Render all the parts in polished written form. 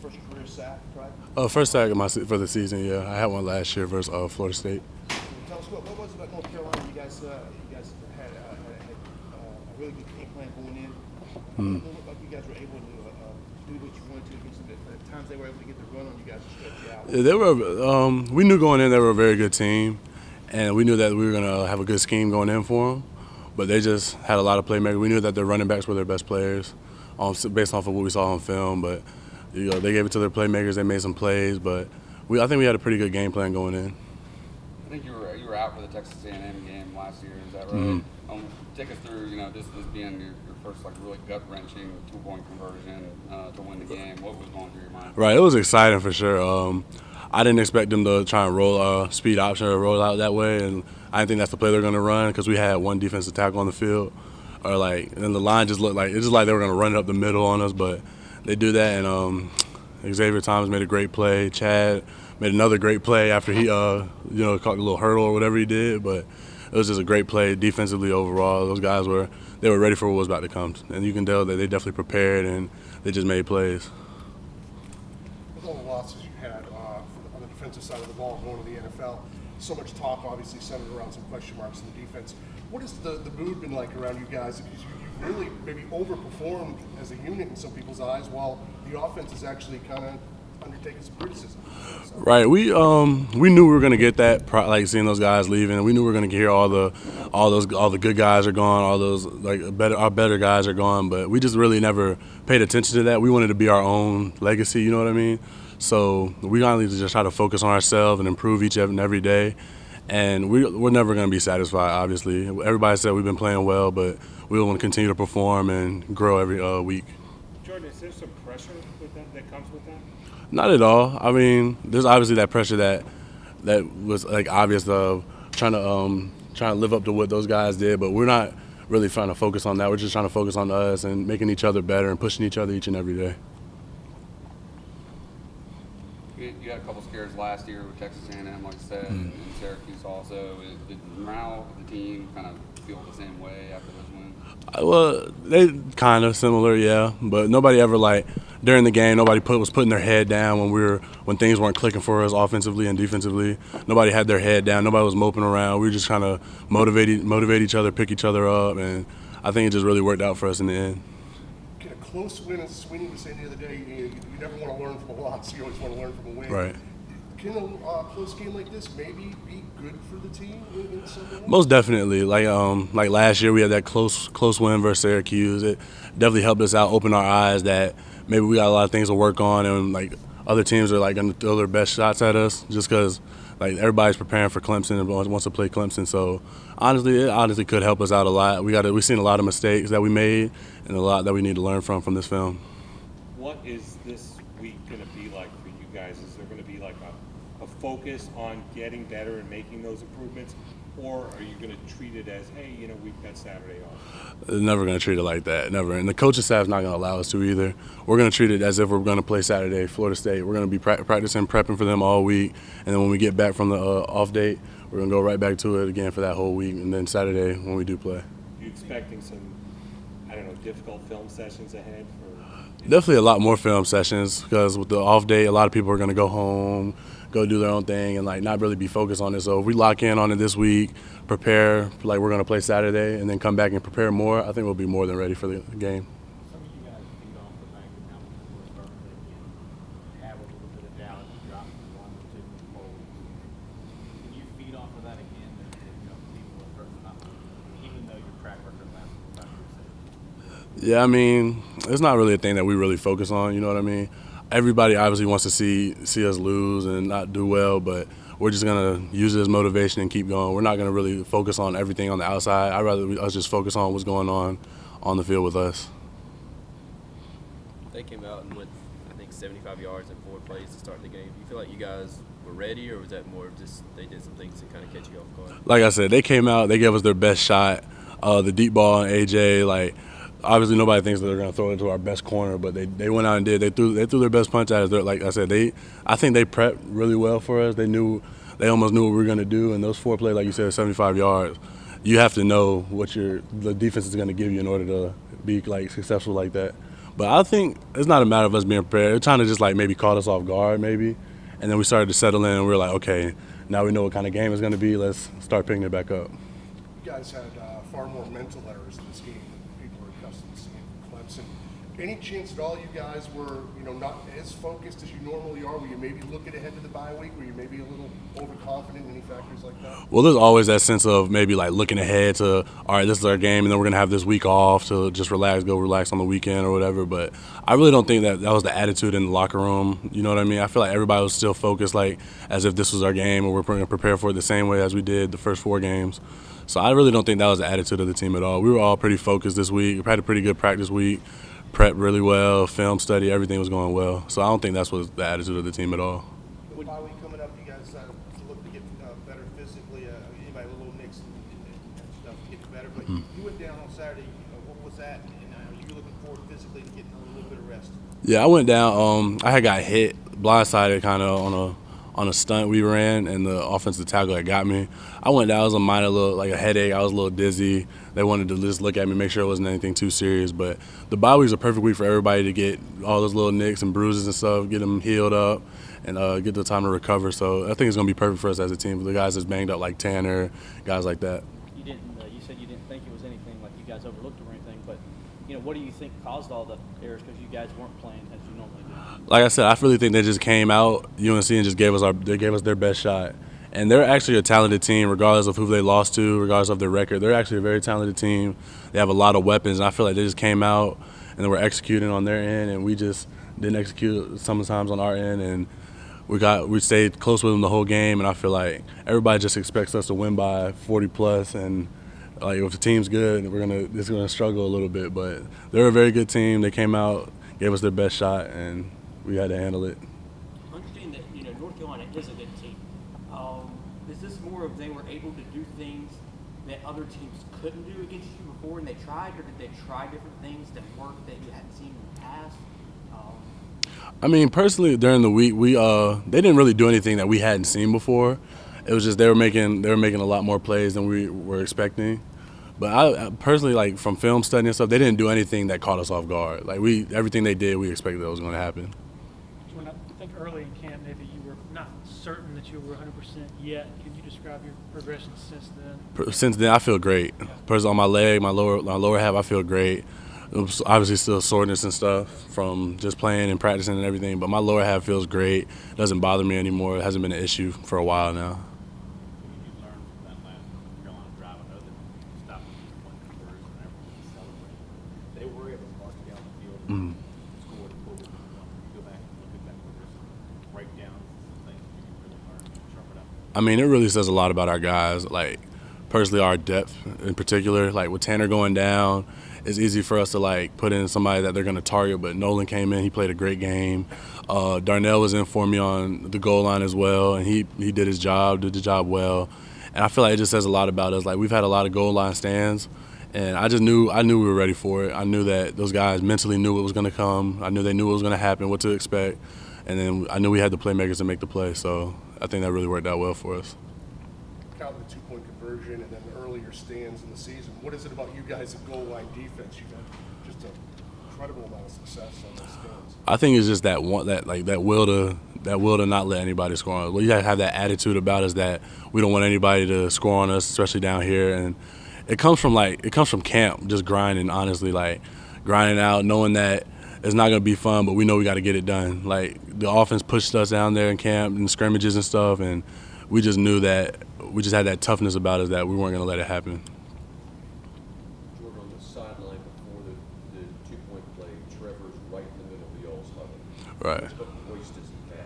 first career sack, right? First sack of for the season, yeah. I had one last year versus Florida State. Tell us what was it about North Carolina? You guys had a really good game plan going in. It looked like you guys were able to do what you wanted to against them. At times they were able to get the run on you guys and stretch you out. Yeah, they were. We knew going in they were a very good team, and we knew that we were gonna have a good scheme going in for them. But they just had a lot of playmakers. We knew that their running backs were their best players, based off of what we saw on film. But they gave it to their playmakers. They made some plays, but I think we had a pretty good game plan going in. I think you were out for the Texas A&M game last year. Is that right? Mm-hmm. Take us through this being your first really gut wrenching 2-point conversion to win the game. What was going through your mind? Right, it was exciting for sure. I didn't expect them to try and roll speed option or roll out that way, and I didn't think that's the play they're going to run because we had one defensive tackle on the field, and the line just looked like they were going to run it up the middle on us, but they do that, and Xavier Thomas made a great play. Chad made another great play after he caught a little hurdle or whatever he did, but it was just a great play defensively overall. Those guys were ready for what was about to come, and you can tell that they definitely prepared and they just made plays. With all the losses you had on the defensive side of the ball going to the NFL, so much talk obviously centered around some question marks in the defense. What has the mood been like around you guys? Because you really maybe overperformed as a unit in some people's eyes, while the offense is actually kind of undertaking some criticism. So. Right. We knew we were gonna get that, seeing those guys leaving. We knew we were gonna hear all the good guys are gone, all those our better guys are gone. But we just really never paid attention to that. We wanted to be our own legacy. You know what I mean? So we only just try to focus on ourselves and improve each and every day. And we're never going to be satisfied, obviously. Everybody said we've been playing well, but we want to continue to perform and grow every week. Jordan, is there some pressure that comes with that? Not at all. I mean, there's obviously that pressure that was obvious of trying to live up to what those guys did, but we're not really trying to focus on that. We're just trying to focus on us and making each other better and pushing each other each and every day. You had a couple scares last year with Texas A&M, like I said, and Syracuse also. Did morale of the team kind of feel the same way after those wins? Well, they kind of similar, yeah. But nobody ever during the game, nobody was putting their head down when things weren't clicking for us offensively and defensively. Nobody had their head down. Nobody was moping around. We were just trying to motivate each other, pick each other up, and I think it just really worked out for us in the end. Can a close win, as Sweeney was saying the other day, you never want to learn from a loss. You always want to learn from a win. Right. Can a close game like this maybe be good for the team in some way? Most definitely. Like last year, we had that close win versus Syracuse. It definitely helped us out, open our eyes that maybe we got a lot of things to work on, and other teams are going to throw their best shots at us just because everybody's preparing for Clemson and wants to play Clemson. So it could help us out a lot. We've seen a lot of mistakes that we made and a lot that we need to learn from this film. What is this week going to be like for you guys? Is there going to be a focus on getting better and making those improvements, or are you going to treat it as, hey, we've got Saturday off? They're never going to treat it like that, never. And the coaching staff's not going to allow us to either. We're going to treat it as if we're going to play Saturday, Florida State. We're going to be practicing, prepping for them all week, and then when we get back from the off date, we're going to go right back to it again for that whole week, and then Saturday when we do play. Are you expecting some, difficult film sessions ahead? Definitely a lot more film sessions because with the off day, a lot of people are going to go home, go do their own thing, and not really be focused on it. So if we lock in on it this week, prepare like we're going to play Saturday, and then come back and prepare more, I think we'll be more than ready for the game. Some of you guys feed off the fact that now when people are starting to have a little bit of doubt, you drop from 1 to 2 polls. Can you feed off of that again? That people are starting to, even though your track record last time you were Yeah, I mean, it's not really a thing that we really focus on, you know what I mean? Everybody obviously wants to see us lose and not do well, but we're just going to use it as motivation and keep going. We're not going to really focus on everything on the outside. I'd rather us just focus on what's going on the field with us. They came out and went, 75 yards in 4 plays to start the game. Do you feel like you guys were ready, or was that more of just they did some things to kind of catch you off guard? Like I said, they came out, they gave us their best shot. The deep ball and AJ, obviously nobody thinks that they're going to throw it to our best corner, but they went out and did. They threw their best punch at us. Like I said, I think they prepped really well for us. They almost knew what we were going to do, and those 4 plays, like you said, 75 yards. You have to know what the defense is going to give you in order to be successful like that. But I think it's not a matter of us being prepared. They're trying to just like maybe caught us off guard maybe. And then we started to settle in and we were like, okay, now we know what kind of game it's going to be. Let's start picking it back up. You guys had far more mental errors in this game than people are accustomed to seeing from Clemson. Any chance at all you guys were, not as focused as you normally are? Were you maybe looking ahead to the bye week? Were you maybe a little overconfident? Any factors like that? Well, there's always that sense of maybe like looking ahead to, all right, this is our game, and then we're going to have this week off to just go relax on the weekend or whatever. But I really don't think that was the attitude in the locker room. You know what I mean? I feel like everybody was still focused like as if this was our game and we're going to prepare for it the same way as we did the first 4 games. So I really don't think that was the attitude of the team at all. We were all pretty focused this week. We had a pretty good practice week. Prepped really well, film study, everything was going well. So I don't think that's what the attitude of the team at all. With bye week coming up, you guys look to get better physically. Anybody with little nicks and stuff get better. But you went down on Saturday. What was that? And you looking forward physically to getting a little bit of rest? Yeah, I went down. I had got hit, blindsided kind of on a stunt we ran, and the offensive tackle that got me. I went down. It was a minor like a headache. I was a little dizzy. They wanted to just look at me, make sure it wasn't anything too serious. But the bye week is a perfect week for everybody to get all those little nicks and bruises and stuff, get them healed up, and get the time to recover. So I think it's going to be perfect for us as a team. For the guys that's banged up like Tanner, guys like that. You said you didn't think it was anything like you guys overlooked or anything, but what do you think caused all the errors because you guys weren't playing as you normally do? Like I said, I really think they just came out UNC and just gave us their best shot. And they're actually a talented team, regardless of who they lost to, regardless of their record. They're actually a very talented team. They have a lot of weapons, and I feel like they just came out and they were executing on their end, and we just didn't execute sometimes on our end. And we stayed close with them the whole game, and I feel like everybody just expects us to win by 40+. And like if the team's good, it's gonna struggle a little bit. But they're a very good team. They came out, gave us their best shot, and we had to handle it. Understanding that North Carolina is a good team. Is this more of they were able to do things that other teams couldn't do against you before and they tried, or did they try different things that worked that you hadn't seen in the past? I mean, personally, during the week, they didn't really do anything that we hadn't seen before. It was just they were making a lot more plays than we were expecting. But I personally, like from film study and stuff, they didn't do anything that caught us off guard. Like everything they did, we expected that was going to happen. I think early in camp, maybe you were not certain that you were 100% yet. Can you describe your progression since then? Since then, I feel great. Personally, on my leg, my lower half, I feel great. It was obviously still soreness and stuff from just playing and practicing and everything, but my lower half feels great. It doesn't bother me anymore. It hasn't been an issue for a while now. What did you learn from that last Carolina drive? I know that you stopped at this point conversion and everyone was celebrating. They were able to march down the field and score the goal. You go back and look at that progression, break down some things that you really learned and sharpen up. I mean, it really says a lot about our guys. Like, personally, our depth in particular. Like, with Tanner going down, it's easy for us to, like, put in somebody that they're going to target. But Nolan came in. He played a great game. Darnell was in for me on the goal line as well, and he did the job well. And I feel like it just says a lot about us. Like, we've had a lot of goal line stands, and I knew we were ready for it. I knew that those guys mentally knew what was going to come. I knew they knew what was going to happen, what to expect. And then I knew we had the playmakers to make the play. So I think that really worked out well for us. Count the 2-point conversion and then earlier stands in the season. What is it about you guys at goal line defense? You've had just an incredible amount of success on those stands. I think it's just that will to not let anybody score on us. Well, you gotta have that attitude about us that we don't want anybody to score on us, especially down here. And it comes from camp, just grinding. Honestly, like grinding out, knowing that it's not gonna be fun, but we know we got to get it done. Like the offense pushed us down there in camp and scrimmages and stuff, and we just knew that we just had that toughness about us that we weren't gonna let it happen. Jordan, on the sideline before the 2-point play, Trevor's right in the middle of the all's huddle. Right. What voice does he have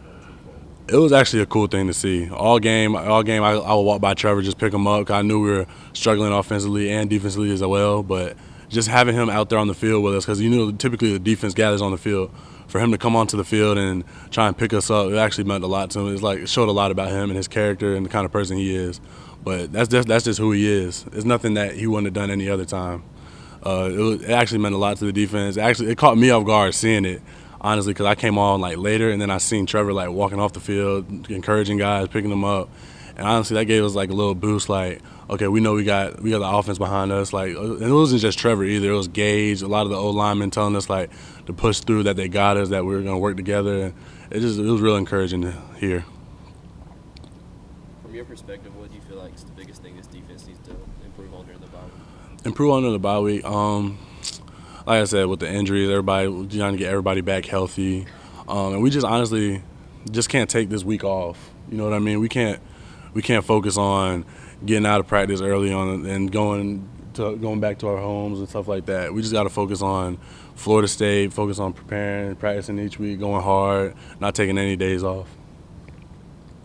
on 2-point? It was actually a cool thing to see. All game, I would walk by Trevor, just pick him up. 'Cause I knew we were struggling offensively and defensively as well, but just having him out there on the field with us, because typically the defense gathers on the field. For him to come onto the field and try and pick us up, it actually meant a lot to him. It showed a lot about him and his character and the kind of person he is. But that's just who he is. It's nothing that he wouldn't have done any other time. It actually meant a lot to the defense. It caught me off guard seeing it, honestly, because I came on like later and then I seen Trevor like walking off the field, encouraging guys, picking them up, And honestly, that gave us like a little boost. Like, okay, we know we got the offense behind us. Like, and it wasn't just Trevor either. It was Gage, a lot of the old linemen telling us like to push through, that they got us, that we were gonna work together. And it was real encouraging to hear. From your perspective, what do you feel like is the biggest thing this defense needs to improve on during the bye week? Improve under the bye week. Like I said, with the injuries, everybody trying to get everybody back healthy, and we just honestly just can't take this week off. You know what I mean? We can't focus on getting out of practice early on and going back to our homes and stuff like that. We just got to focus on Florida State, focus on preparing, practicing each week, going hard, not taking any days off.